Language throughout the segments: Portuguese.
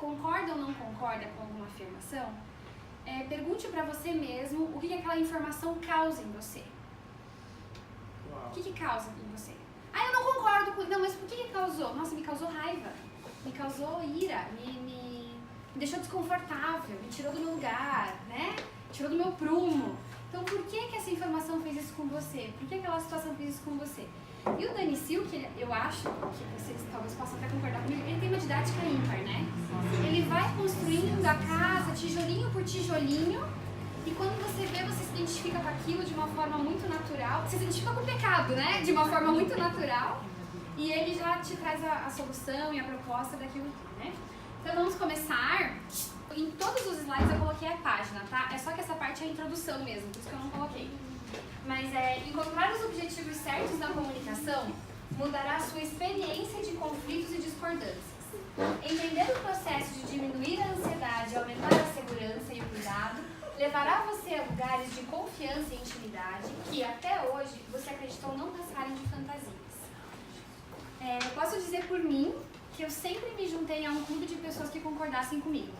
concorda ou não concorda com alguma afirmação, pergunte para você mesmo o que aquela informação causa em você. O que causa em você? Ah, eu não concordo com... Não, mas por que causou? Nossa, me causou raiva, me causou ira, me deixou desconfortável, me tirou do meu lugar, né? Tirou do meu prumo. Então, por que essa informação fez isso com você? Por que aquela situação fez isso com você? E o Dani Sil, que eu acho que vocês talvez possam até concordar comigo, ele tem uma didática ímpar, né? Ele vai construindo a casa tijolinho por tijolinho, e quando você vê, você se identifica com aquilo de uma forma muito natural. Você se identifica com o pecado, né? De uma forma muito natural. E ele já te traz a solução e a proposta daquilo, né? Então vamos começar. Em todos os slides eu coloquei a página, tá? É só que essa parte é a introdução mesmo, por isso que eu não coloquei. Mas encontrar os objetivos certos na comunicação mudará a sua experiência de conflitos e discordâncias. Entender o processo de diminuir a ansiedade e aumentar a segurança e o cuidado levará você a lugares de confiança e intimidade que até hoje você acreditou não passarem de fantasias. Eu posso dizer por mim que eu sempre me juntei a um clube de pessoas que concordassem comigo.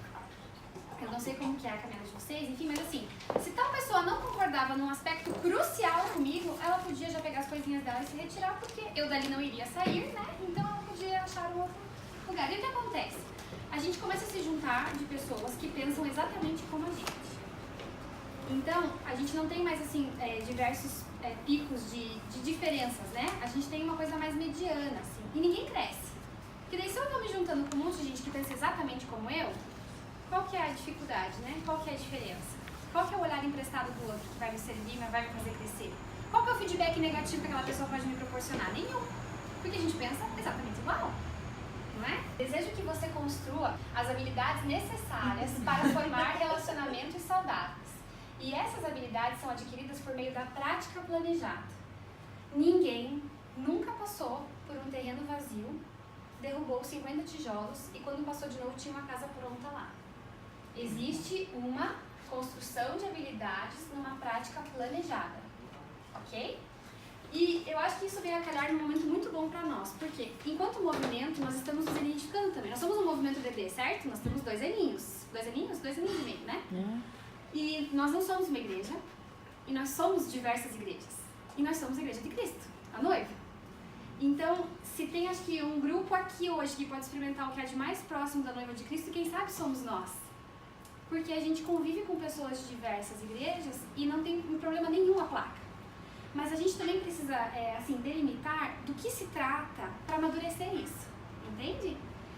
Eu não sei como que é a caminhada de vocês, enfim, mas assim, se tal pessoa não concordava num aspecto crucial comigo, ela podia já pegar as coisinhas dela e se retirar, porque eu dali não iria sair, né? Então ela podia achar um outro lugar. E o que acontece? A gente começa a se juntar de pessoas que pensam exatamente como a gente. Então, a gente não tem mais, assim, diversos picos de diferenças, né? A gente tem uma coisa mais mediana, assim, e ninguém cresce. Porque daí se eu estou me juntando com um monte de gente que pensa exatamente como eu, qual que é a dificuldade, né? Qual que é a diferença? Qual que é o olhar emprestado do outro que vai me servir, mas vai me fazer crescer? Qual que é o feedback negativo que aquela pessoa pode me proporcionar? Nenhum. Porque a gente pensa exatamente igual, não é? Desejo que você construa as habilidades necessárias para formar relacionamentos saudáveis. E essas habilidades são adquiridas por meio da prática planejada. Ninguém nunca passou por um terreno vazio, derrubou 50 tijolos e quando passou de novo tinha uma casa pronta lá. Existe uma construção de habilidades numa prática planejada, ok? E eu acho que isso vem a calhar num momento muito bom para nós, porque enquanto movimento nós estamos nos identificando também. Nós somos um movimento bebê, certo? Nós temos 2 aninhos. 2 aninhos? 2 aninhos e meio, né? E nós não somos uma igreja, e nós somos diversas igrejas. E nós somos a igreja de Cristo, a noiva. Então, se tem acho que um grupo aqui hoje que pode experimentar o que é de mais próximo da noiva de Cristo, quem sabe somos nós. Porque a gente convive com pessoas de diversas igrejas e não tem problema nenhum a placa. Mas a gente também precisa, assim, delimitar do que se trata para amadurecer isso, entende?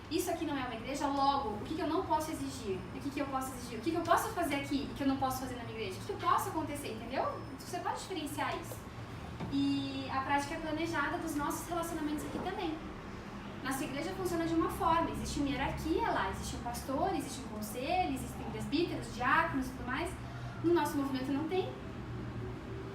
Isso aqui não é uma igreja, logo, o que eu não posso exigir? O que eu posso exigir? O que eu posso fazer aqui que eu não posso fazer na minha igreja? O que eu posso acontecer, entendeu? Você pode diferenciar isso. E a prática planejada dos nossos relacionamentos aqui também. Nossa igreja funciona de uma forma, existe uma hierarquia lá, existe um pastor, existe um conselho, existem presbíteros, diáconos e tudo mais. No nosso movimento não tem.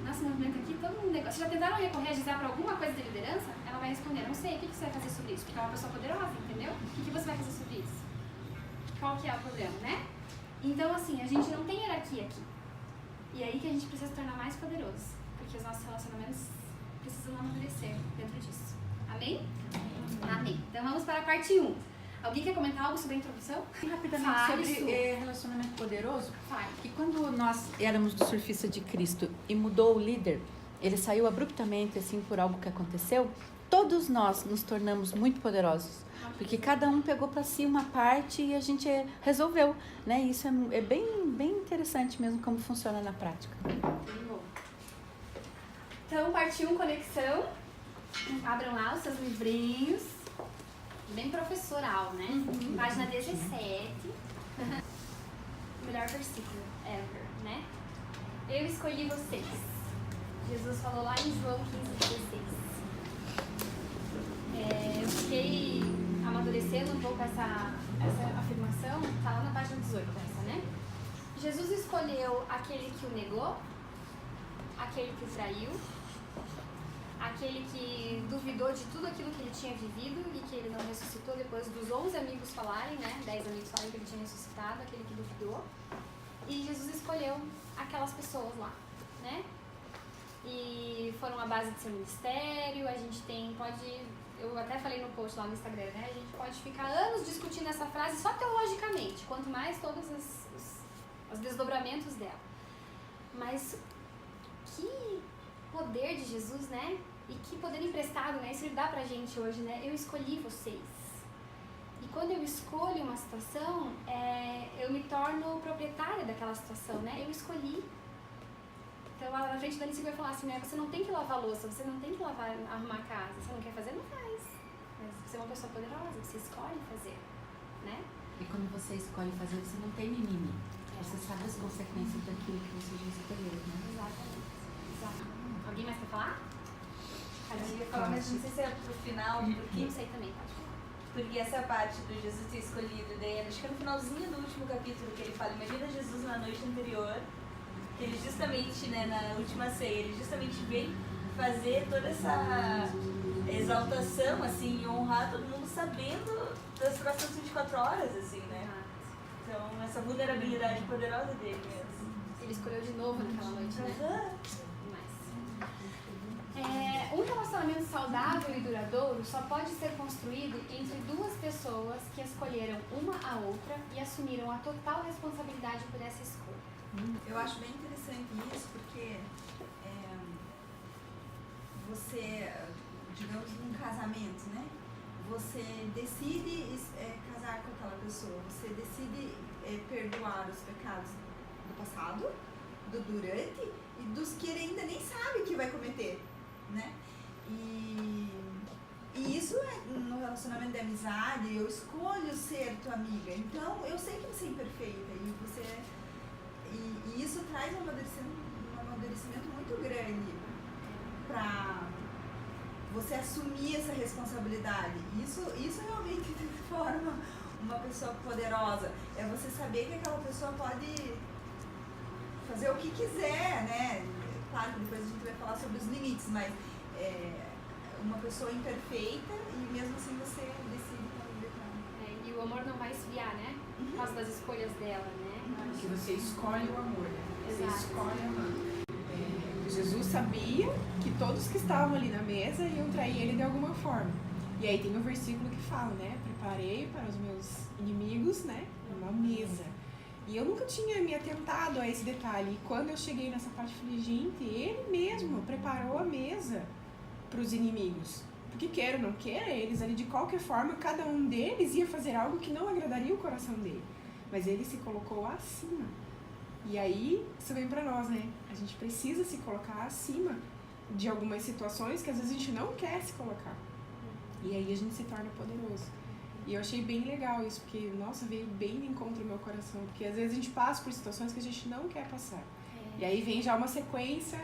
Nosso movimento aqui, todo mundo... Vocês já tentaram recorrer a Gisele para alguma coisa de liderança? Ela vai responder, não sei, o que você vai fazer sobre isso? Porque é uma pessoa poderosa, entendeu? O que você vai fazer sobre isso? Qual que é o problema, né? Então, assim, a gente não tem hierarquia aqui. E é aí que a gente precisa se tornar mais poderoso. Porque os nossos relacionamentos precisam amadurecer dentro disso. Amém? Amém. Então vamos para a parte 1. Alguém quer comentar algo sobre a introdução? Rapidamente sobre relacionamento poderoso. Fale. Que quando nós éramos do Surfista de Cristo e mudou o líder, ele saiu abruptamente assim por algo que aconteceu, todos nós nos tornamos muito poderosos. Porque cada um pegou para si uma parte e a gente resolveu, né? Isso é bem interessante mesmo como funciona na prática. Então, parte 1, conexão. Abram lá os seus livrinhos. Bem professoral, né? Página 17. Melhor versículo ever, né? Eu escolhi vocês. Jesus falou lá em João 15:16. Eu fiquei amadurecendo um pouco essa afirmação. Tá lá na página 18 essa, né? Jesus escolheu aquele que o negou, aquele que o traiu, aquele que duvidou de tudo aquilo que ele tinha vivido e que ele não ressuscitou depois dos 11 amigos falarem, né? 10 amigos falarem que ele tinha ressuscitado, aquele que duvidou. E Jesus escolheu aquelas pessoas lá, né? e foram a base de seu ministério. A gente eu até falei no post lá no Instagram, né? A gente pode ficar anos discutindo essa frase só teologicamente, quanto mais todos os desdobramentos dela. Mas que poder de Jesus, né? E que poder emprestado, né? Isso ele dá pra gente hoje, né? Eu escolhi vocês. E quando eu escolho uma situação, eu me torno proprietária daquela situação, né? Eu escolhi. Então, lá na frente da Alice vai falar assim, né? Você não tem que lavar a louça, você não tem que arrumar a casa. Você não quer fazer, não faz. Mas você é uma pessoa poderosa, você escolhe fazer, né? E quando você escolhe fazer, você não tem mimimi. Você sabe as consequências daquilo que você já escolheu, né? Exatamente. Alguém mais quer falar? Eu ia falar, mas não sei se é pro final, porque... Não sei também, pode falar. Porque essa parte do Jesus ter escolhido, daí acho que é no finalzinho do último capítulo que ele fala, imagina Jesus na noite anterior, que ele justamente, né, na última ceia, ele justamente vem fazer toda essa exaltação, assim, e honrar todo mundo sabendo das próximas 24 horas, assim, né? Então, essa vulnerabilidade poderosa dele mesmo. Ele escolheu de novo naquela noite, né? Um relacionamento saudável e duradouro só pode ser construído entre duas pessoas que escolheram uma a outra e assumiram a total responsabilidade por essa escolha. Eu acho bem interessante isso, porque você, digamos, num casamento, né? Você decide casar com aquela pessoa, você decide perdoar os pecados do passado, do durante e dos que ele ainda nem sabe que vai cometer, né? E isso no relacionamento de amizade, eu escolho ser tua amiga, então eu sei que você é imperfeita e isso traz um amadurecimento muito grande para você assumir essa responsabilidade. Isso realmente forma uma pessoa poderosa. É você saber que aquela pessoa pode fazer o que quiser, né? Claro que depois a gente vai falar sobre os limites, mas uma pessoa imperfeita e mesmo assim você decide conviver com ela. E o amor não vai esfriar, né? Por causa das escolhas dela, né? Que você escolhe o amor, né? Você Exato. escolhe amar. Jesus sabia que todos que estavam ali na mesa iam trair ele de alguma forma. E aí tem um versículo que fala, né? Preparei para os meus inimigos, né? Uma mesa. E eu nunca tinha me atentado a esse detalhe. E quando eu cheguei nessa parte, eu falei, gente, ele mesmo preparou a mesa para os inimigos. Porque queira ou não queira, eles ali de qualquer forma, cada um deles ia fazer algo que não agradaria o coração dele. Mas ele se colocou acima. E aí, isso vem pra nós, né? A gente precisa se colocar acima de algumas situações que às vezes a gente não quer se colocar. E aí a gente se torna poderoso. E eu achei bem legal isso, porque, nossa, veio bem de encontro ao meu coração. Porque às vezes a gente passa por situações que a gente não quer passar. E aí vem já uma sequência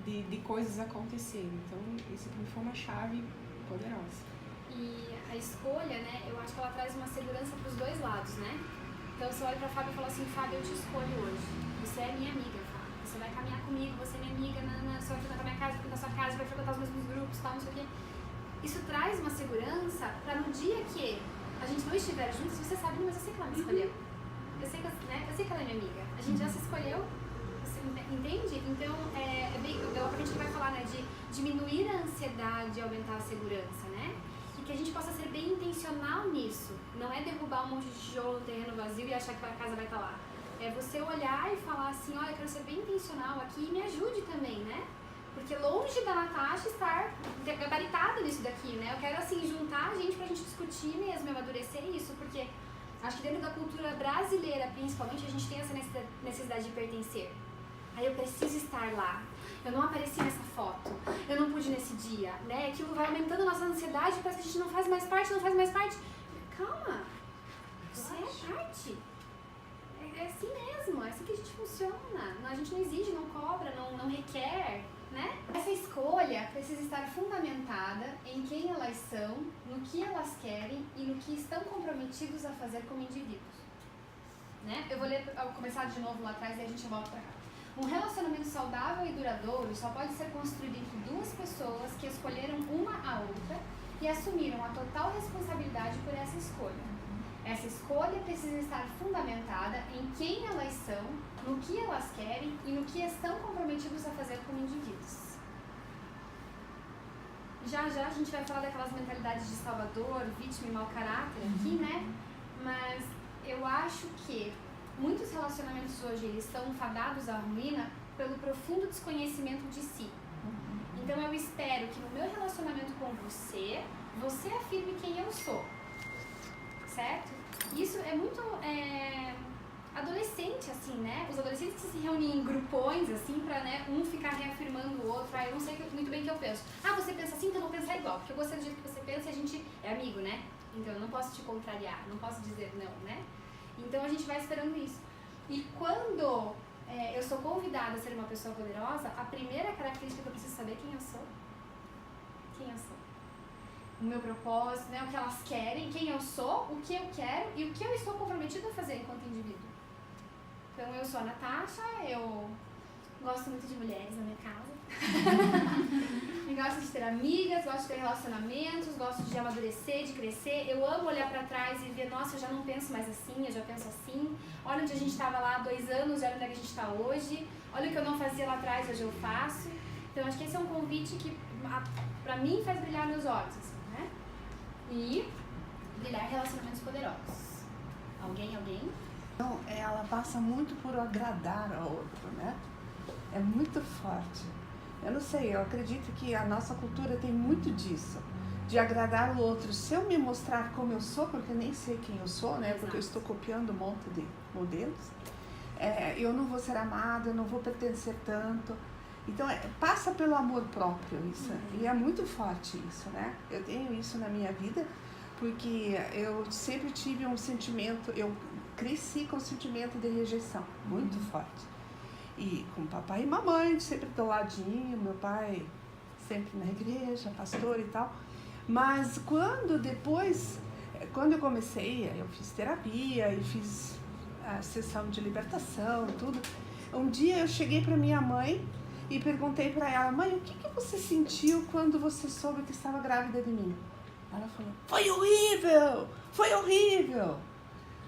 de coisas acontecendo. Então, isso aqui foi uma chave poderosa. E a escolha, né, eu acho que ela traz uma segurança para os dois lados, né? Então você olha para Fábio e fala assim, Fábio, eu te escolho hoje. Você é minha amiga, Fábio. Você vai caminhar comigo, você é minha amiga, você vai frequentar minha casa, vai frequentar sua casa, vai frequentar os mesmos grupos, tal, não sei o quê. Isso traz uma segurança para no dia que a gente não estiver juntos, você sabe, mas eu sei que ela me escolheu. Eu sei que ela é minha amiga. A gente já se escolheu, você entende? Então, a gente vai falar, né, de diminuir a ansiedade e aumentar a segurança, né? Que a gente possa ser bem intencional nisso. Não é derrubar um monte de tijolo no terreno vazio e achar que a casa vai estar lá. É você olhar e falar assim, olha, eu quero ser bem intencional aqui e me ajude também, né? Porque longe da Natasha estar gabaritada nisso daqui, né? Eu quero, assim, juntar a gente pra gente discutir mesmo, amadurecer isso, porque acho que dentro da cultura brasileira, principalmente, a gente tem essa necessidade de pertencer. Aí eu preciso estar lá. Eu não apareci nessa foto, eu não pude nesse dia, né? Aquilo vai aumentando a nossa ansiedade, parece que a gente não faz mais parte. Calma, você é parte. É assim mesmo, é assim que a gente funciona. A gente não exige, não cobra, não requer, né? Essa escolha precisa estar fundamentada em quem elas são, no que elas querem e no que estão comprometidos a fazer como indivíduos. Né? Eu vou começar de novo lá atrás e a gente volta pra cá. Um relacionamento saudável e duradouro só pode ser construído entre duas pessoas que escolheram uma a outra e assumiram a total responsabilidade por essa escolha. Essa escolha precisa estar fundamentada em quem elas são, no que elas querem e no que estão comprometidos a fazer como indivíduos. Já já a gente vai falar daquelas mentalidades de salvador, vítima e mau caráter aqui, né? Mas eu acho que muitos relacionamentos hoje eles estão fadados à ruína pelo profundo desconhecimento de si. Então eu espero que no meu relacionamento com você, você afirme quem eu sou, certo? Isso é muito adolescente, assim, né? Os adolescentes que se reúnem em grupões, assim, pra, né, um ficar reafirmando o outro. Eu não sei muito bem o que eu penso. Você pensa assim, então eu vou pensar igual, porque eu gostei do jeito que você pensa e a gente é amigo, né? Então eu não posso te contrariar, não posso dizer não, né? Então a gente vai esperando isso. E quando eu sou convidada a ser uma pessoa poderosa, a primeira característica que eu preciso saber é quem eu sou. Quem eu sou. O meu propósito, né, o que elas querem, quem eu sou, o que eu quero e o que eu estou comprometido a fazer enquanto indivíduo. Então eu sou a Natasha, eu gosto muito de mulheres na minha casa. E gosto de ter amigas, gosto de ter relacionamentos, gosto de amadurecer, de crescer. Eu amo olhar pra trás e ver, nossa, eu já não penso mais assim, eu já penso assim. Olha onde a gente estava lá há 2 anos, olha onde é que a gente está hoje. Olha o que eu não fazia lá atrás, hoje eu faço. Então acho que esse é um convite que pra mim faz brilhar meus olhos, assim, né? E brilhar relacionamentos poderosos. Alguém? Então, ela passa muito por agradar ao outro, né? É muito forte. Eu não sei, eu acredito que a nossa cultura tem muito disso, de agradar o outro. Se eu me mostrar como eu sou, porque eu nem sei quem eu sou, né? Porque eu estou copiando um monte de modelos, eu não vou ser amada, eu não vou pertencer tanto. Então, passa pelo amor próprio isso. E é muito forte isso, né? Eu tenho isso na minha vida, porque eu sempre tive um sentimento, eu cresci com um sentimento de rejeição muito forte. E com papai e mamãe, sempre do ladinho, meu pai sempre na igreja, pastor e tal. Mas quando eu comecei, eu fiz terapia e fiz a sessão de libertação, tudo. Um dia eu cheguei para minha mãe e perguntei para ela, mãe, o que você sentiu quando você soube que estava grávida de mim? Ela falou, foi horrível, foi horrível.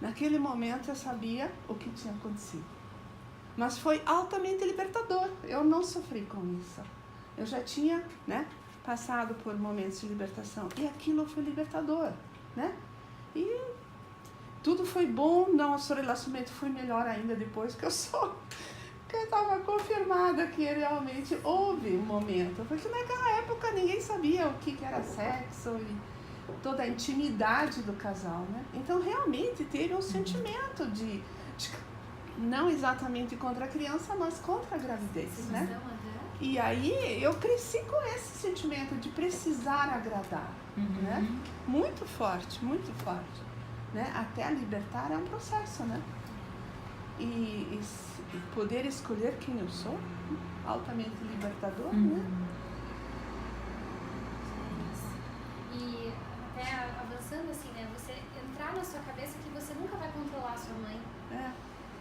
Naquele momento eu sabia o que tinha acontecido. Mas foi altamente libertador. Eu não sofri com isso. Eu já tinha, né, passado por momentos de libertação. E aquilo foi libertador, né? E tudo foi bom. Nosso relacionamento foi melhor ainda depois que eu estava confirmada que realmente houve um momento. Porque naquela época ninguém sabia o que era sexo e toda a intimidade do casal, né? Então realmente teve um sentimento de não exatamente contra a criança, mas contra a gravidez, né? E aí eu cresci com esse sentimento de precisar agradar, né? Muito forte, né? Até a libertar é um processo, né? E poder escolher quem eu sou, altamente libertador, né? E até avançando assim, né? Você entrar na sua cabeça que você nunca vai controlar a sua mãe.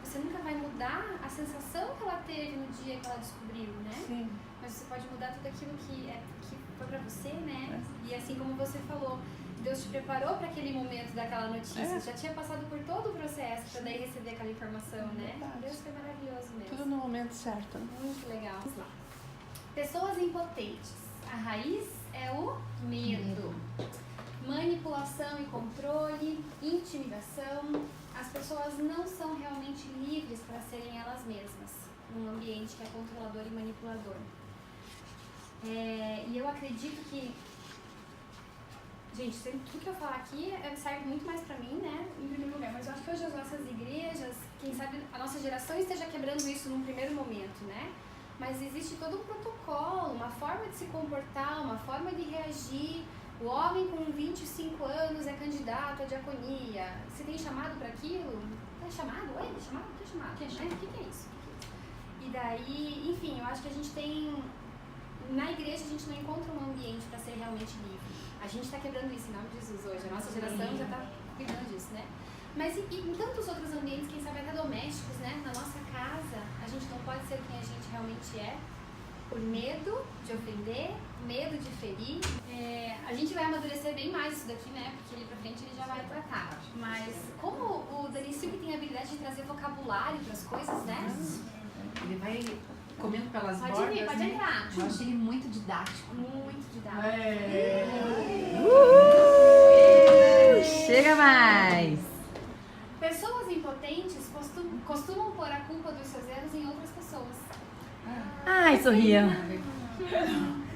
Você nunca vai mudar a sensação que ela teve no dia que ela descobriu, né? Sim. Mas você pode mudar tudo aquilo que foi pra você, né? E assim como você falou, Deus te preparou para aquele momento daquela notícia. Já tinha passado por todo o processo para daí receber aquela informação, né? Verdade. Deus foi maravilhoso mesmo. Tudo no momento certo. Muito legal. Vamos lá. Pessoas impotentes. A raiz é o medo. Manipulação e controle, intimidação. As pessoas não são realmente livres para serem elas mesmas num ambiente que é controlador e manipulador. E eu acredito que, gente, tudo que eu falar aqui serve muito mais para mim, né, em primeiro lugar, mas eu acho que hoje as nossas igrejas, quem sabe a nossa geração esteja quebrando isso num primeiro momento, né, mas existe todo um protocolo, uma forma de se comportar, uma forma de reagir. O homem com 25 anos é candidato à diaconia. Você tem chamado para aquilo? É chamado? Oi? Chamado? O que é chamado? O que é isso? E daí, enfim, eu acho que a gente tem... Na igreja a gente não encontra um ambiente para ser realmente livre. A gente está quebrando isso em nome de Jesus hoje. A nossa geração já está cuidando disso, né? Mas e em tantos outros ambientes, quem sabe até domésticos, né? Na nossa casa, a gente não pode ser quem a gente realmente é. Por medo de ofender, medo de ferir. gente vai amadurecer bem mais isso daqui, né? Porque ali pra frente ele já vai tratar. Mas como o Dani Silva tem a habilidade de trazer vocabulário pras coisas, né? Ele vai comendo pelas Pode bordas, vir, pode né? entrar. Eu achei ele muito didático. Muito didático. Chega mais! Pessoas impotentes costumam pôr a culpa dos seus erros em outras pessoas. Ai, sorria.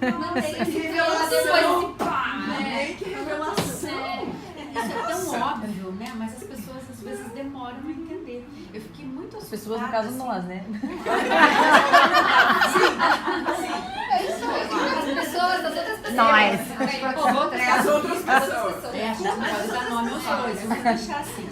Não tem esse revelação. depois pá, Ai, que revelação! Isso é tão óbvio, né? Mas as pessoas às vezes demoram a entender. Eu fiquei muito assustada. Pessoas, no caso, assim. nós, né? As pessoas, as outras pessoas. Nós. As outras pessoas. É, a gente não pode dar nome aos dois, vamos deixar assim.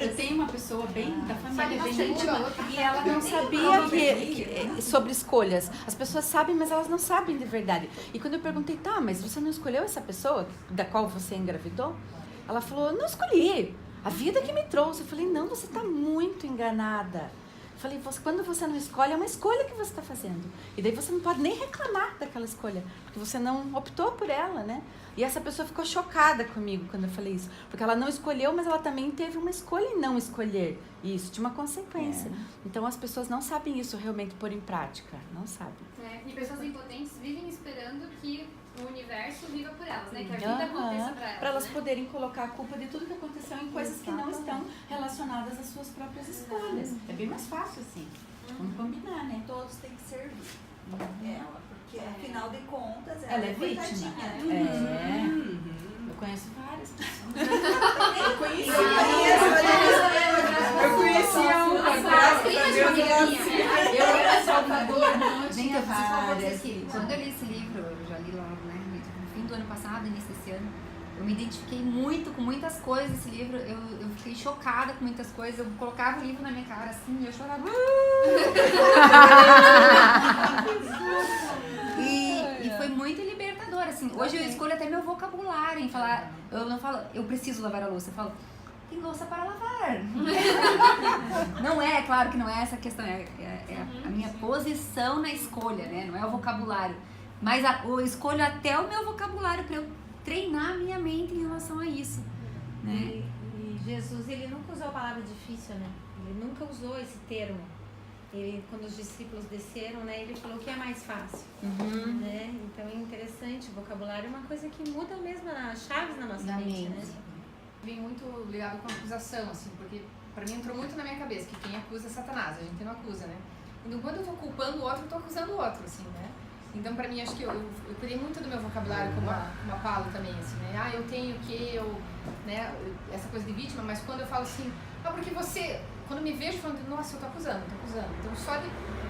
Eu tenho uma pessoa bem da família, bem íntima, e ela não sabia sobre escolhas. As pessoas sabem, mas elas não sabem de verdade. E quando eu perguntei, tá, mas você não escolheu essa pessoa da qual você engravidou? Ela falou, não escolhi. A vida que me trouxe. Eu falei, não, você está muito enganada. Eu falei, quando você não escolhe, é uma escolha que você está fazendo. E daí você não pode nem reclamar daquela escolha, porque você não optou por ela, né? E essa pessoa ficou chocada comigo quando eu falei isso. Porque ela não escolheu, mas ela também teve uma escolha em não escolher. E isso tinha uma consequência. Então as pessoas não sabem isso realmente pôr em prática. Não sabem. E pessoas impotentes vivem esperando que o universo viva por elas, né? Que a vida aconteça pra elas. Para elas né? poderem colocar a culpa de tudo que aconteceu em coisas que não estão relacionadas às suas próprias escolhas. É bem mais fácil assim. Vamos combinar, né? Todos têm que servir ela, porque afinal de contas Ela é coitadinha, vítima. né? Eu conheço várias pessoas. Eu conhecia uma. Eu era Salvador, não Gente, tinha eu preciso falar pra vocês várias. que quando eu li esse livro, eu já li lá, né, no fim do ano passado, início desse ano, eu me identifiquei muito com muitas coisas desse livro, eu fiquei chocada com muitas coisas, eu colocava o livro na minha cara assim e eu chorava. E foi muito libertador, assim, hoje eu escolho até meu vocabulário em falar, eu não falo, eu preciso lavar a louça, eu falo, tem louça para lavar. Não é, claro que não é essa a questão, é a minha posição na escolha, né? Não é o vocabulário. Mas eu escolho até o meu vocabulário para eu treinar a minha mente em relação a isso, né? E Jesus, ele nunca usou a palavra difícil, né? Ele nunca usou esse termo. Ele, quando os discípulos desceram, né, ele falou que é mais fácil, né? Então é interessante, o vocabulário é uma coisa que muda mesmo as chaves na nossa mente, né? Vem muito ligado com a acusação, assim, porque pra mim entrou muito na minha cabeça que quem acusa é Satanás, a gente não acusa, né? Então quando eu tô culpando o outro, eu tô acusando o outro, assim, né? Então pra mim, acho que eu criei muito do meu vocabulário como a Paula também, assim, né? Ah, eu tenho que, né? Essa coisa de vítima, mas quando eu falo assim, porque você, quando me vejo falando, nossa, eu tô acusando. Então só de,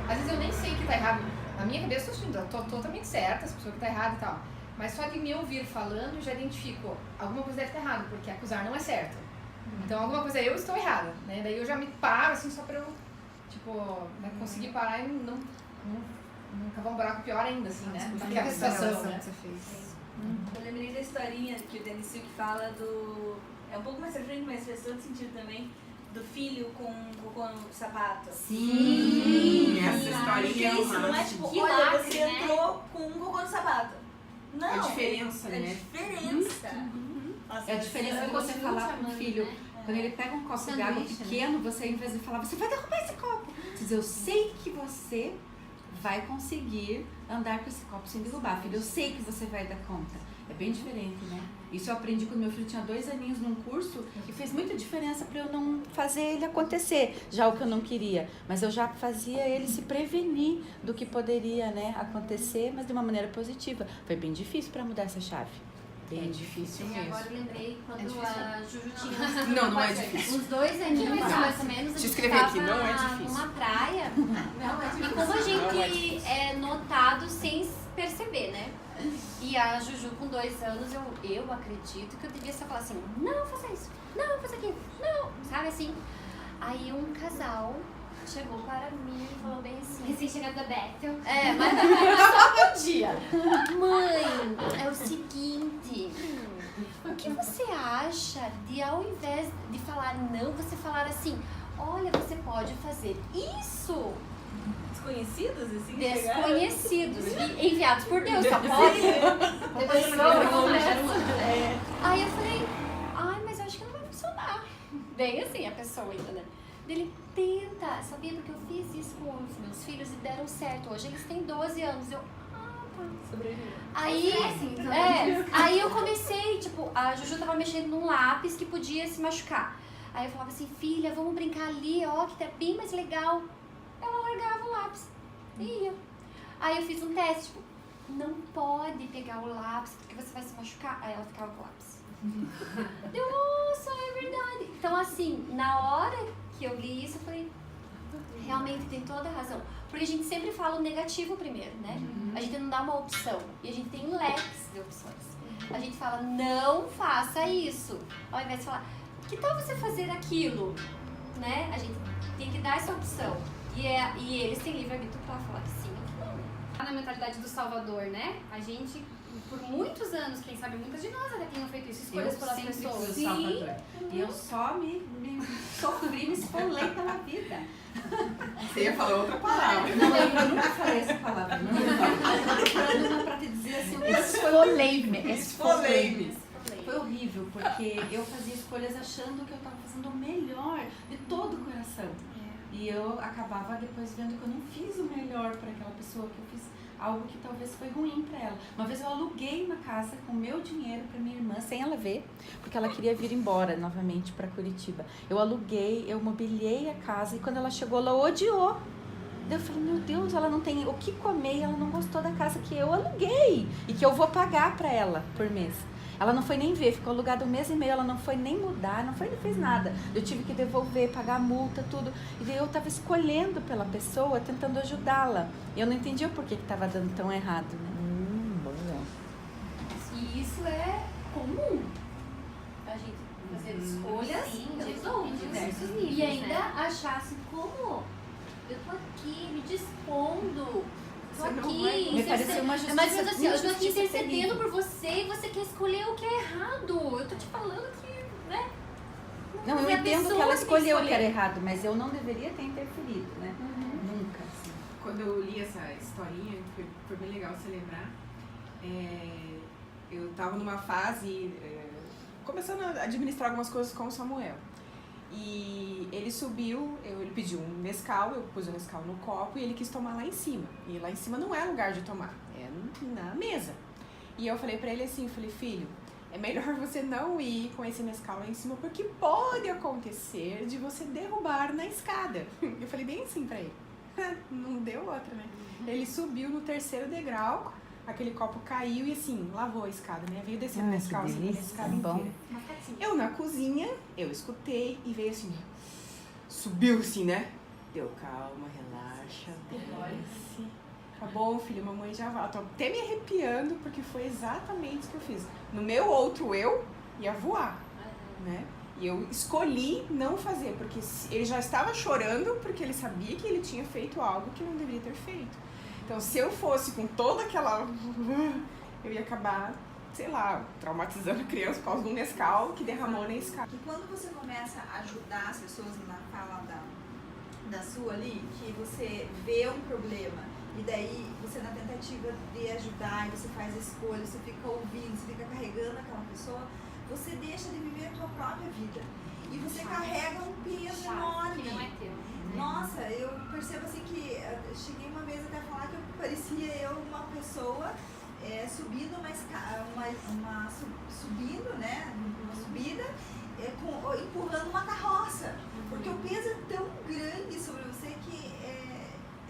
às vezes eu nem sei que tá errado, na minha cabeça eu tô totalmente certa, essa pessoa que tá errada e tal. Mas só de me ouvir falando, eu já identifico, alguma coisa deve estar errada, porque acusar não é certo. Então alguma coisa eu estou errada, né? Daí eu já me paro, assim, só pra eu, tipo, né, conseguir parar e não cavar um buraco pior ainda, assim, né? Naquela situação, né? Eu lembrei da historinha que o Denis Silva fala do... É um pouco mais pra frente, mas faz todo sentido também. Do filho com cocô no sapato. Sim, essa Porque historinha é isso não é tipo, Que olha, lacre, você né? entrou com um cocô no sapato. Não. a diferença, É né? diferença. É a diferença de você falar pro filho, quando ele pega um copo de água pequeno, você, ao invés de falar, você vai derrubar esse copo. Você diz, eu sei que você vai conseguir andar com esse copo sem derrubar, filho. Eu sei que você vai dar conta. É bem diferente, né? Isso eu aprendi quando meu filho tinha 2 aninhos num curso e fez muita diferença para eu não fazer ele acontecer, já o que eu não queria. Mas eu já fazia ele se prevenir do que poderia, né, acontecer, mas de uma maneira positiva. Foi bem difícil para mudar essa chave. Bem difícil E mesmo. agora eu lembrei quando difícil. a Juju tinha Não é difícil. uns 2 aninhos, mais ou menos, a Deixa eu gente escrever aqui, tava não é difícil. numa praia. E como a gente é notado sem perceber, né? E a Juju com 2 anos, eu acredito que eu devia só falar assim, não faça isso, não faça aquilo, não, sabe assim? Aí um casal chegou para mim e falou bem assim, recém-chegado da Bethel. Mas só podia. Mãe, é o seguinte, o que você acha de ao invés de falar não, você falar assim, olha, você pode fazer isso? Desconhecidos, assim? Desconhecidos, enviados por Deus, só pode. Aí eu falei, ai, mas eu acho que não vai funcionar. Bem assim, a pessoa ainda, né? Ele tenta, sabia? Porque eu fiz isso com os meus filhos e deram certo. Hoje eles têm 12 anos. Eu, Aí, aí eu comecei, tipo, a Juju tava mexendo num lápis que podia se machucar. Aí eu falava assim, filha, vamos brincar ali, ó, que tá bem mais legal. Ela largava o lápis e ia. Aí eu fiz um teste, tipo, não pode pegar o lápis porque você vai se machucar. Aí ela ficava com o lápis. Deu, nossa, é verdade. Então assim, na hora que eu li isso, eu falei, realmente tem toda a razão. Porque a gente sempre fala o negativo primeiro, né? A gente não dá uma opção. E a gente tem leques de opções. A gente fala, não faça isso. Ao invés de falar, que tal você fazer aquilo? Né? A gente tem que dar essa opção. E eles têm livre-arbítrio para falar que sim ou que não. Na mentalidade do Salvador, né? A gente, por muitos anos, quem sabe muitas de nós até tenham feito isso, escolhas pelas pessoas. Fui o Salvador. E eu só me sofri, me esfolei pela vida. Você ia falar outra palavra. Não, eu nunca falei essa palavra. Não, eu tô pra te dizer assim, esfolei-me. Foi horrível, porque eu fazia escolhas achando que eu estava fazendo o melhor de todo o coração. E eu acabava depois vendo que eu não fiz o melhor para aquela pessoa, que eu fiz algo que talvez foi ruim para ela. Uma vez eu aluguei uma casa com meu dinheiro para minha irmã, sem ela ver, porque ela queria vir embora novamente para Curitiba. Eu aluguei, eu mobiliei a casa e quando ela chegou, ela odiou. Daí eu falei, meu Deus, ela não tem o que comer e ela não gostou da casa que eu aluguei e que eu vou pagar para ela por mês. Ela não foi nem ver, ficou alugada 1 mês e meio, ela não foi nem mudar, não fez nada. Eu tive que devolver, pagar a multa, tudo. E daí eu estava escolhendo pela pessoa, tentando ajudá-la. E eu não entendia por que estava dando tão errado, né? Bom. E isso é comum. A gente fazer escolhas em diversos níveis, e ainda achar assim, como? Eu tô aqui me dispondo. Tô aqui, me pareceu uma justiça. Mas assim, eu tô aqui intercedendo por você e você quer escolher o que é errado. Eu tô te falando que, né? Não, eu entendo que ela escolheu o que era errado, mas eu não deveria ter interferido, né? Nunca. Assim. Quando eu li essa historinha, foi bem legal você lembrar. Eu estava numa fase, começando a administrar algumas coisas com o Samuel. E ele subiu, ele pediu um Nescau, eu pus o Nescau no copo e ele quis tomar lá em cima. E lá em cima não é lugar de tomar, é na mesa. E eu falei pra ele assim, filho, é melhor você não ir com esse Nescau lá em cima, porque pode acontecer de você derrubar na escada. Eu falei bem assim pra ele. Não deu outra, né? Ele subiu no 3º degrau, aquele copo caiu e assim, lavou a escada, né? Veio descendo na escada, assim, a escada inteira. Eu na cozinha, eu escutei e veio assim, subiu assim, né? Deu calma, relaxa, desce. Tá bom, filho, mamãe já vai. Tô até me arrepiando porque foi exatamente o que eu fiz. No meu outro eu ia voar, né? E eu escolhi não fazer, porque ele já estava chorando porque ele sabia que ele tinha feito algo que não deveria ter feito. Então, se eu fosse com toda aquela... eu ia acabar, sei lá, traumatizando a criança por causa de um Nescau que derramou na escada. E quando você começa a ajudar as pessoas na fala da sua ali, que você vê um problema e daí você na tentativa de ajudar e você faz escolha, você fica ouvindo, você fica carregando aquela pessoa, você deixa de viver a tua própria vida. E você carrega um peso enorme. Que não é teu. Nossa, eu percebo assim que eu cheguei uma vez até a falar que parecia eu uma pessoa subindo subindo, né, uma subida, empurrando uma carroça, porque o peso é tão grande sobre você que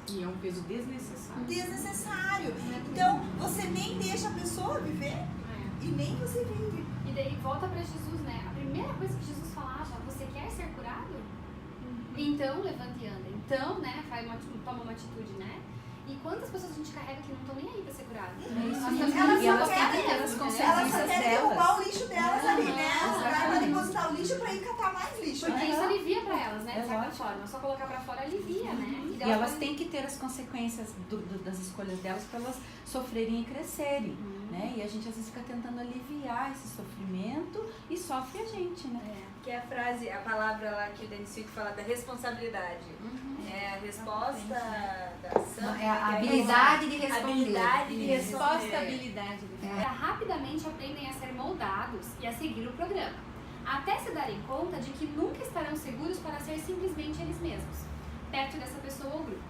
E é um peso desnecessário. Então, você nem deixa a pessoa viver e nem você vive. E daí volta pra Jesus, né? A primeira coisa que Jesus falava, você quer ser curado? Então, levante e anda. Então, né, toma uma atitude, né? E quantas pessoas a gente carrega que não estão nem aí pra ser curado? Elas só querem derrubar o lixo delas ali, né? Pra depositar o lixo pra ir catar mais lixo. Porque isso alivia pra elas, né? De certa forma. Só colocar pra fora alivia, né? E elas têm que ter as consequências das escolhas delas para elas sofrerem e crescerem. né? E a gente às vezes fica tentando aliviar esse sofrimento e sofre a gente, né? Que é a frase, a palavra lá que o Denis Suit fala da responsabilidade. É a resposta da ação. É a habilidade de responder. Habilidade de Resposta, responder. habilidade. Rapidamente aprendem a ser moldados e a seguir o programa, até se darem conta de que nunca estarão seguros para ser simplesmente eles mesmos, perto dessa pessoa ou grupo.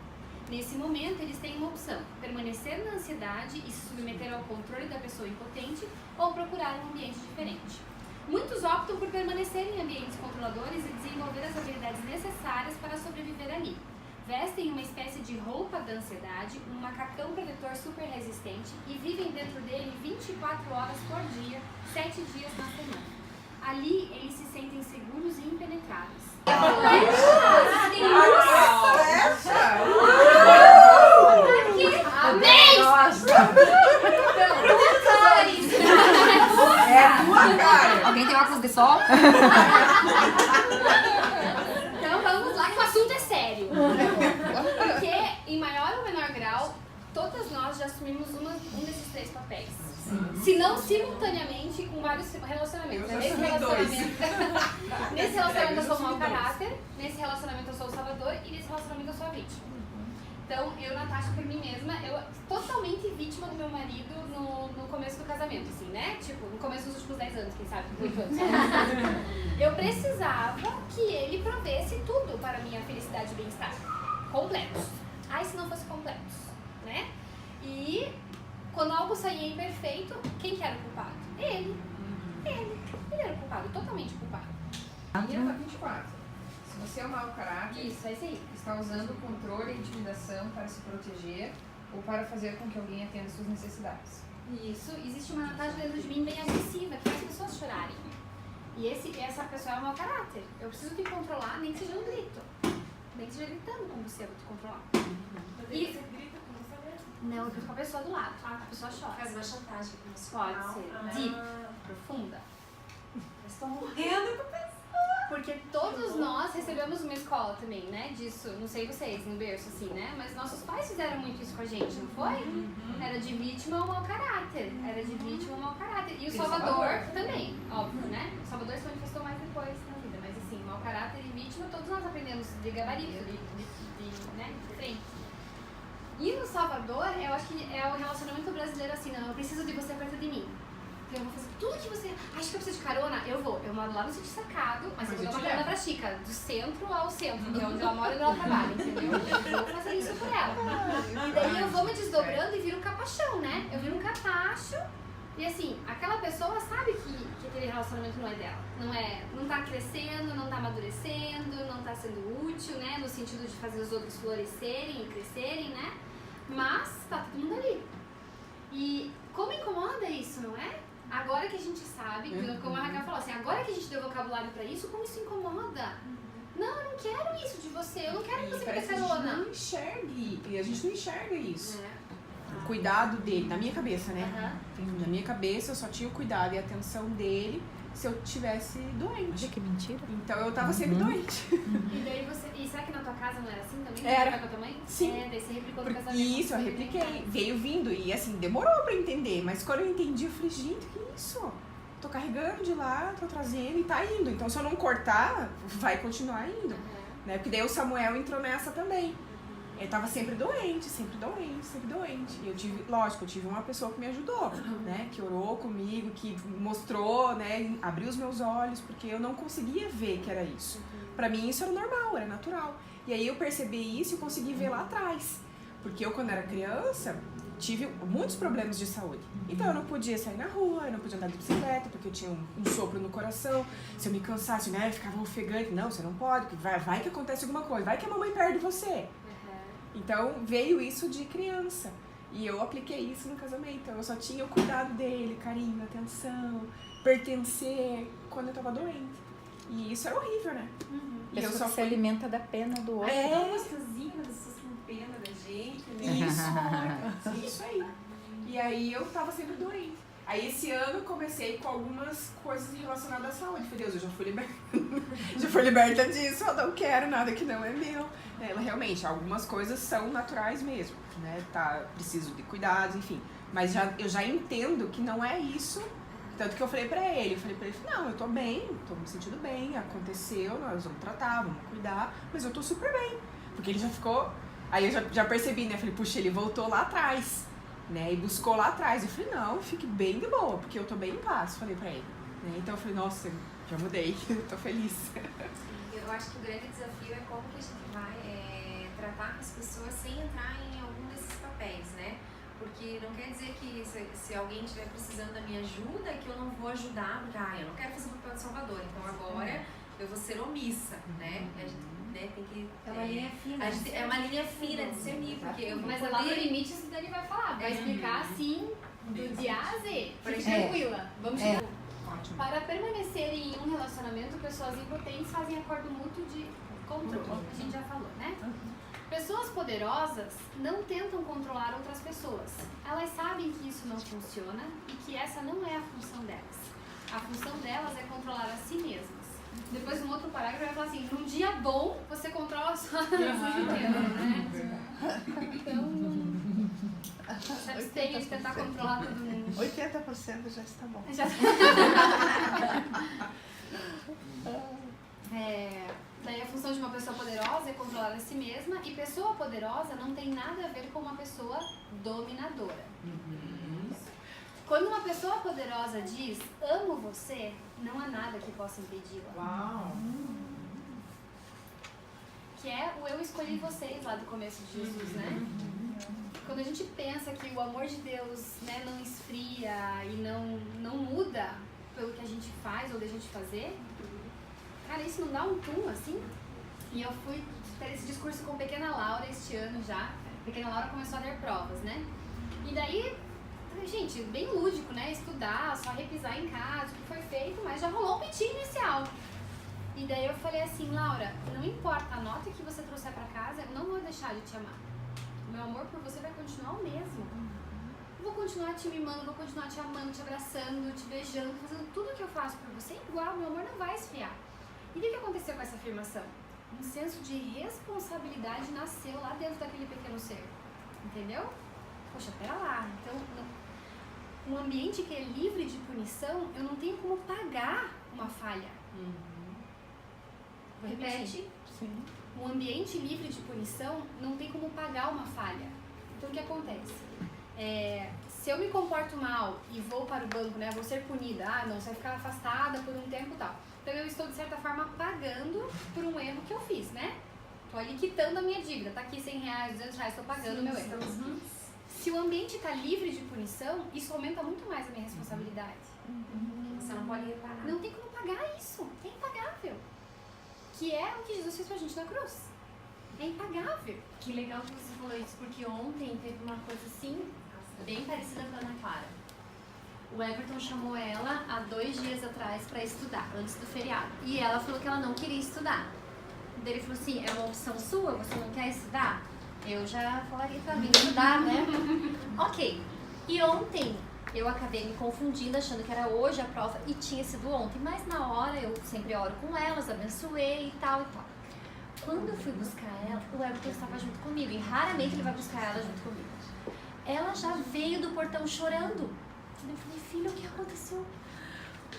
Nesse momento, eles têm uma opção: permanecer na ansiedade e se submeter ao controle da pessoa impotente ou procurar um ambiente diferente. Muitos optam por permanecer em ambientes controladores e desenvolver as habilidades necessárias para sobreviver ali. Vestem uma espécie de roupa da ansiedade, um macacão protetor super resistente e vivem dentro dele 24 horas por dia, 7 dias na semana. Ali, eles se sentem seguros e impenetráveis. Amém! É a tua cara. Alguém tem óculos de sol? Então vamos lá que o assunto é sério. Porque, em maior ou menor grau, todas nós já assumimos um desses 3 papéis. Se não simultaneamente, com vários relacionamentos. Nesse relacionamento eu sou o mau caráter, nesse relacionamento eu sou o salvador e nesse relacionamento eu sou a vítima. Então, eu, Natasha, por mim mesma, eu totalmente vítima do meu marido no começo do casamento, assim, né? Tipo, no começo dos últimos 10 anos, quem sabe, 8 anos. Eu precisava que ele provesse tudo para a minha felicidade e bem-estar. Completos. Ai, se não fosse completos, né? E quando algo saía imperfeito, quem que era o culpado? Ele. Ele era o culpado, totalmente culpado. Linha tá 24. Se você é um mau caráter, Isso, é isso aí. está usando controle e intimidação para se proteger ou para fazer com que alguém atenda suas necessidades. Isso, existe uma Natasha dentro de mim bem agressiva, que faz as pessoas chorarem. E essa pessoa é o mau caráter. Eu preciso te controlar, nem que seja no grito. Nem que seja gritando com você, eu vou te controlar. E Você grita com você mesmo? não, eu fico com a pessoa do lado. A pessoa chora. Faz uma chantagem com você. Pode ser. Deep, profunda. Estou morrendo com a pessoa. Porque todos nós recebemos uma escola também, né? Disso, não sei vocês, no berço, assim, né? Mas nossos pais fizeram muito isso com a gente, não foi? Era de vítima ou mau caráter. Era de vítima ou mau caráter. E o Salvador também, óbvio, né? O Salvador se manifestou mais depois na vida. Mas assim, mau caráter e vítima, todos nós aprendemos de gabarito, né? De frente. E no Salvador, eu acho que é o relacionamento brasileiro assim, não, eu preciso de você perto de mim. Eu vou fazer tudo que você acha que eu preciso de carona, eu vou. Eu moro lá no sítio Sacado, mas eu vou dar uma carona pra Chica, do centro ao centro, que é onde ela mora e onde ela trabalha, entendeu? Eu vou fazer isso por ela. E daí eu vou me desdobrando e viro um capachão, né? Eu viro um capacho e assim, aquela pessoa sabe que aquele relacionamento não é dela. Não tá crescendo, não tá amadurecendo, não tá sendo útil, né? No sentido de fazer os outros florescerem e crescerem, né? Mas tá todo mundo ali. E como incomoda isso, não é? Agora que a gente sabe, como a Raquel falou assim, agora que a gente deu vocabulário pra isso, como isso incomoda? Não, eu não quero isso de você, eu não quero que você me dê carona. A gente não enxergue, e a gente não enxerga isso. O cuidado dele, na minha cabeça, né? Na minha cabeça eu só tinha o cuidado e a atenção dele se eu tivesse doente. Olha que mentira. Então eu tava sempre doente. E daí e será que na tua casa não era assim também? Era. Com a tua mãe? Sim. Daí você replicou no casamento. Isso, eu repliquei. Veio vindo e assim, demorou pra entender. Mas quando eu entendi, eu falei, gente, que isso? Tô carregando de lá, tô trazendo e tá indo. Então se eu não cortar, vai continuar indo. Né? Porque daí o Samuel entrou nessa também. Ele tava sempre doente, sempre doente, sempre doente. E eu tive, lógico, eu tive uma pessoa que me ajudou, né? Que orou comigo, que mostrou, né? Abriu os meus olhos, porque eu não conseguia ver que era isso. Pra mim isso era normal, era natural. E aí eu percebi isso e consegui ver lá atrás. Porque eu, quando era criança, tive muitos problemas de saúde. Então eu não podia sair na rua, eu não podia andar de bicicleta, porque eu tinha um sopro no coração. Se eu me cansasse, né? Eu ficava ofegante. Não, você não pode, porque vai que acontece alguma coisa. Vai que a mamãe perde você. Então veio isso de criança e eu apliquei isso no casamento. Eu só tinha o cuidado dele, carinho, atenção, pertencer quando eu tava doente. E isso era horrível, né? E eu só se alimenta da pena do outro. É tão gostosinho quando as pessoas têm pena da gente, né? Isso aí. E aí eu tava sempre doente. Aí esse ano eu comecei com algumas coisas relacionadas à saúde. Falei, Deus, eu já fui liberta. Já fui liberta disso, eu não quero nada que não é meu. Ela realmente, algumas coisas são naturais mesmo, né? Preciso de cuidados, enfim. Mas eu já entendo que não é isso. Tanto que eu falei pra ele, não, eu tô bem, tô me sentindo bem, aconteceu, nós vamos tratar, vamos cuidar, mas eu tô super bem. Porque ele já ficou, aí eu já percebi, né, falei, puxa, ele voltou lá atrás, né, e buscou lá atrás. Eu falei, não, fique bem de boa, porque eu tô bem em paz, falei pra ele. Né? Então eu falei, nossa, já mudei, tô feliz. Eu acho que o grande desafio é como que a gente vai tratar as pessoas sem entrar em algum desses papéis, né? Porque não quer dizer que se alguém estiver precisando da minha ajuda, que eu não vou ajudar, porque eu não quero fazer o papel de salvador, então agora eu vou ser omissa, né? A gente, né, tem que... É uma linha fina. É uma linha fina de discernir, porque eu vou Mas poder... lá no limite isso daí vai falar, vai explicar assim, do de A a Z. Fique tranquila, vamos chegar. Para permanecer em um relacionamento, pessoas impotentes fazem acordo mútuo de controle, a gente já falou, né? Pessoas poderosas não tentam controlar outras pessoas. Elas sabem que isso não funciona e que essa não é a função delas. A função delas é controlar a si mesmas. Depois, no outro parágrafo, vai falar assim, num dia bom, você controla a sua vida, né? Então, se abstenha de tentar controlar todo mundo. 80% já está bom. Já... Daí a função de uma pessoa poderosa é controlar a si mesma, e pessoa poderosa não tem nada a ver com uma pessoa dominadora. Quando uma pessoa poderosa diz, amo você, não há nada que possa impedi-la. Uau! Que é o eu escolhi vocês lá do começo de Jesus, né? Quando a gente pensa que o amor de Deus, né, não esfria e não muda pelo que a gente faz ou deixa de fazer, cara, isso não dá um tum, assim? E eu fui ter esse discurso com Pequena Laura este ano já. A Pequena Laura começou a ler provas, né? E daí, gente, bem lúdico, né? Estudar, só repisar em casa o que foi feito, mas já rolou um pitinho inicial. E daí eu falei assim, Laura, não importa a nota que você trouxer pra casa, eu não vou deixar de te amar. O meu amor por você vai continuar o mesmo. Eu vou continuar te mimando, vou continuar te amando, te abraçando, te beijando, fazendo tudo que eu faço por você igual, meu amor não vai esfriar. E o que aconteceu com essa afirmação? Um senso de responsabilidade nasceu lá dentro daquele pequeno ser. Entendeu? Poxa, pera lá. Então, um ambiente que é livre de punição, eu não tenho como pagar uma falha. Repete. Sim. Um ambiente livre de punição não tem como pagar uma falha. Então, o que acontece? Se eu me comporto mal e vou para o banco, né, vou ser punida, não, você vai ficar afastada por um tempo e tal. Então eu estou, de certa forma, pagando por um erro que eu fiz, né? Estou ali quitando a minha dívida, tá aqui R$100, R$200, estou pagando o meu erro. Se o ambiente está livre de punição, isso aumenta muito mais a minha responsabilidade. Você não pode reparar. Não tem como pagar isso, é impagável. Que é o que Jesus fez pra gente na cruz. É impagável. Que legal que você falou isso, porque ontem teve uma coisa assim, bem parecida com a Ana Clara. O Everton chamou ela há 2 dias atrás para estudar, antes do feriado. E ela falou que ela não queria estudar. Daí ele falou assim, é uma opção sua? Você não quer estudar? Eu já falaria pra mim estudar, né? Ok. E ontem eu acabei me confundindo, achando que era hoje a prova e tinha sido ontem. Mas na hora eu sempre oro com elas, abençoei e tal e tal. Quando eu fui buscar ela, o Everton estava junto comigo. E raramente ele vai buscar ela junto comigo. Ela já veio do portão chorando. Eu falei, filha, o que aconteceu?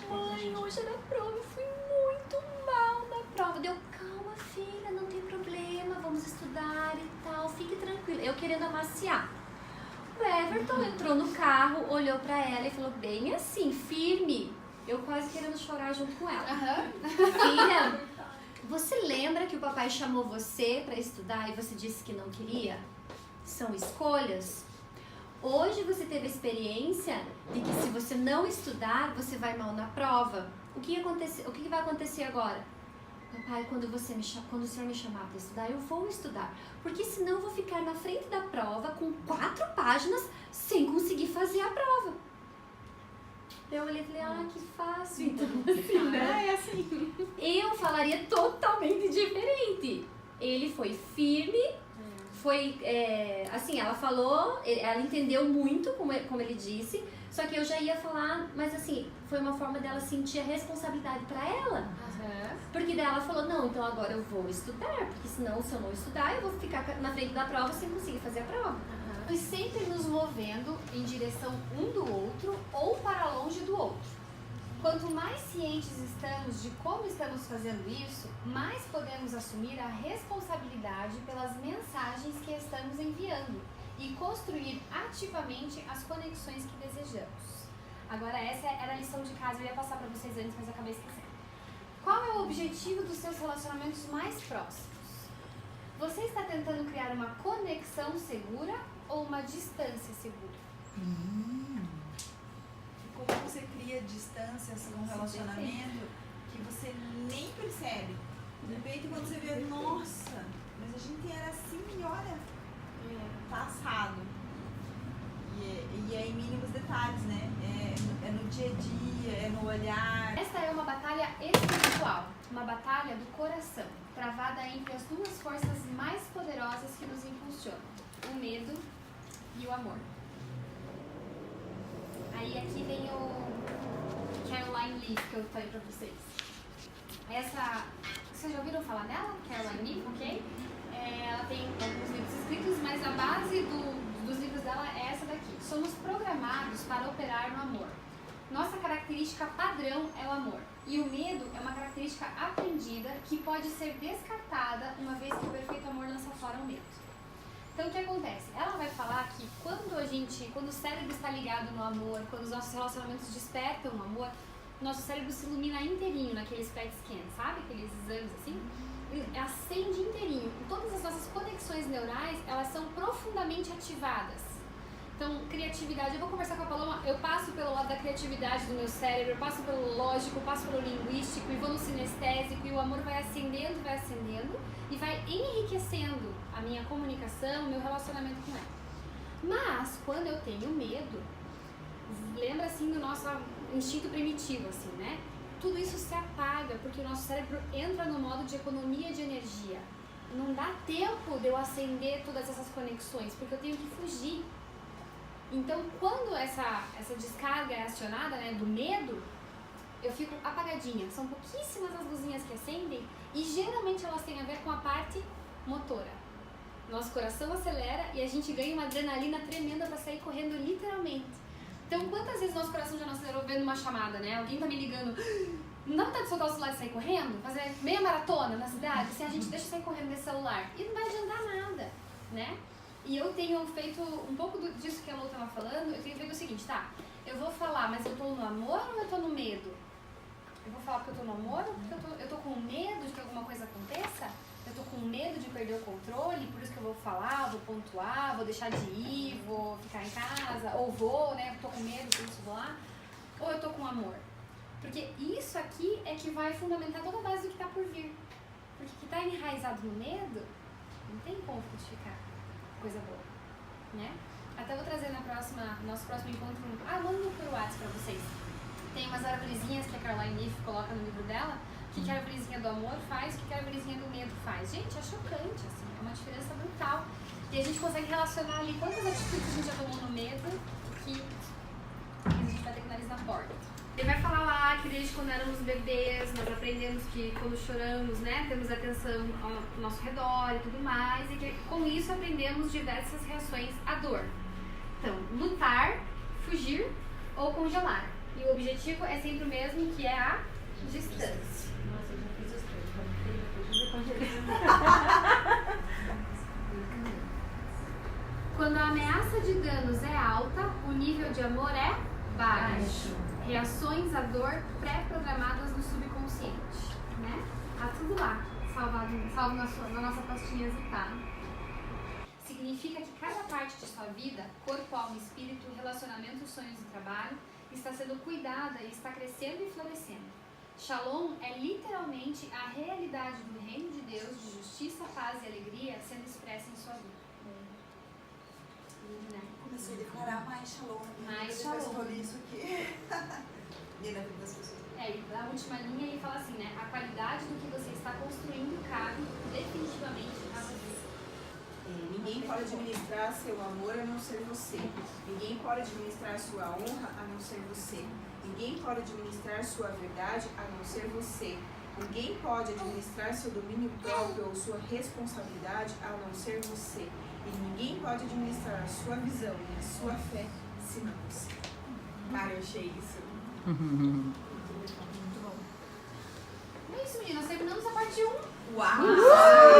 Mãe, hoje era prova, eu fui muito mal na prova. Deu, calma, filha, não tem problema, vamos estudar e tal, fique tranquila. Eu querendo amaciar. O Everton entrou no carro, olhou pra ela e falou, bem assim, firme. Eu quase querendo chorar junto com ela. Filha, você lembra que o papai chamou você pra estudar e você disse que não queria? São escolhas. Hoje você teve a experiência de que se você não estudar, você vai mal na prova. O que vai acontecer agora? Papai, quando o senhor me chamar para estudar, eu vou estudar. Porque senão eu vou ficar na frente da prova com 4 páginas sem conseguir fazer a prova. Eu olhei e falei, que fácil. Então, assim, né? É assim. Eu falaria totalmente diferente. Ele foi firme. Foi, assim, ela falou, ela entendeu muito, como ele disse, só que eu já ia falar, mas assim, foi uma forma dela sentir a responsabilidade pra ela. Porque daí ela falou, não, então agora eu vou estudar, porque senão se eu não estudar, eu vou ficar na frente da prova sem conseguir fazer a prova. e sempre nos movendo em direção um do outro ou para longe do outro. Quanto mais cientes estamos de como estamos fazendo isso, mais podemos assumir a responsabilidade pelas mensagens que estamos enviando e construir ativamente as conexões que desejamos. Agora, essa era a lição de casa, eu ia passar para vocês antes, mas acabei esquecendo. Qual é o objetivo dos seus relacionamentos mais próximos? Você está tentando criar uma conexão segura ou uma distância segura? Como você cria distâncias com um relacionamento que você nem percebe. De repente, quando você vê, nossa, mas a gente era assim e olha, passado. E é em mínimos detalhes, né? É no dia a dia, é no olhar. Esta é uma batalha espiritual, uma batalha do coração, travada entre as duas forças mais poderosas que nos impulsionam, o medo e o amor. Aí aqui vem o Caroline Leaf que eu falei pra vocês. Vocês já ouviram falar dela? Caroline Leaf, ok? Ela tem alguns livros escritos, mas a base dos livros dela é essa daqui. Somos programados para operar no amor. Nossa característica padrão é o amor. E o medo é uma característica aprendida que pode ser descartada uma vez que o perfeito amor lança fora o medo. Então, o que acontece? Ela vai falar que quando o cérebro está ligado no amor, quando os nossos relacionamentos despertam o amor, nosso cérebro se ilumina inteirinho naqueles PET scans, sabe? Aqueles exames assim. Ele acende inteirinho. Todas as nossas conexões neurais, elas são profundamente ativadas. Então, criatividade, eu vou conversar com a Paloma, eu passo pelo lado da criatividade do meu cérebro, eu passo pelo lógico, eu passo pelo linguístico e vou no sinestésico, e o amor vai acendendo e vai enriquecendo a minha comunicação, o meu relacionamento com ela. Mas, quando eu tenho medo, lembra assim do nosso instinto primitivo, assim, né? Tudo isso se apaga, porque o nosso cérebro entra no modo de economia de energia. Não dá tempo de eu acender todas essas conexões, porque eu tenho que fugir. Então, quando essa descarga é acionada, né, do medo, eu fico apagadinha. São pouquíssimas as luzinhas que acendem e geralmente elas têm a ver com a parte motora. Nosso coração acelera e a gente ganha uma adrenalina tremenda para sair correndo literalmente. Então, quantas vezes nosso coração já não acelerou vendo uma chamada, né? Alguém tá me ligando, não dá vontade de soltar o celular e sair correndo? Fazer meia maratona na cidade? Se a gente deixa sair correndo desse celular, e não vai adiantar nada, né? E eu tenho feito um pouco disso que a Lu estava falando, eu tenho feito o seguinte, tá? Eu vou falar, mas eu tô no amor ou eu tô no medo? Eu vou falar porque eu tô no amor ou porque eu tô com medo de que alguma coisa aconteça? Eu tô com medo de perder o controle, por isso que eu vou falar, vou pontuar, vou deixar de ir, vou ficar em casa, ou vou, né? Eu tô com medo, por isso vou lá. Ou eu tô com amor? Porque isso aqui é que vai fundamentar toda a base do que tá por vir. Porque que tá enraizado no medo, não tem como frutificar coisa boa, né? Até vou trazer nosso próximo encontro, mando por WhatsApp pra vocês. Tem umas arvorezinhas que a Caroline Leaf coloca no livro dela, o que a arvorezinha do amor faz, o que a arvorezinha do medo faz. Gente, é chocante, assim, é uma diferença brutal. E a gente consegue relacionar ali quantas atitudes a gente já tomou no medo que a gente vai ter que nariz na porta. Ele vai falar lá que desde quando éramos bebês, nós aprendemos que quando choramos, né, temos atenção ao nosso redor e tudo mais, e que com isso aprendemos diversas reações à dor. Então, lutar, fugir ou congelar. E o objetivo é sempre o mesmo, que é a distância. Nossa, eu já fiz os três. Quando a ameaça de danos é alta, o nível de amor é baixo. Reações à dor pré-programadas no subconsciente, né? Tá tudo lá, salvo na nossa pastinha zipada. Significa que cada parte de sua vida, corpo, alma, espírito, relacionamentos, sonhos e trabalho, está sendo cuidada e está crescendo e florescendo. Shalom é literalmente a realidade do reino de Deus, de justiça, paz e alegria sendo expressa em sua vida. Né? Comecei a declarar mais shalom. Mais depois shalom. eu li isso aqui. E na vida das pessoas. A última linha ele fala assim, né? A qualidade do que você está construindo cabe definitivamente a você. Ninguém pode administrar seu amor a não ser você. Ninguém pode administrar sua honra a não ser você. Ninguém pode administrar sua verdade a não ser você. Ninguém pode administrar seu domínio próprio ou sua responsabilidade a não ser você. E ninguém pode administrar a sua visão e a sua fé senão você. Cara, eu achei isso. Muito bom. É isso, meninas. Terminamos a parte 1. Uau!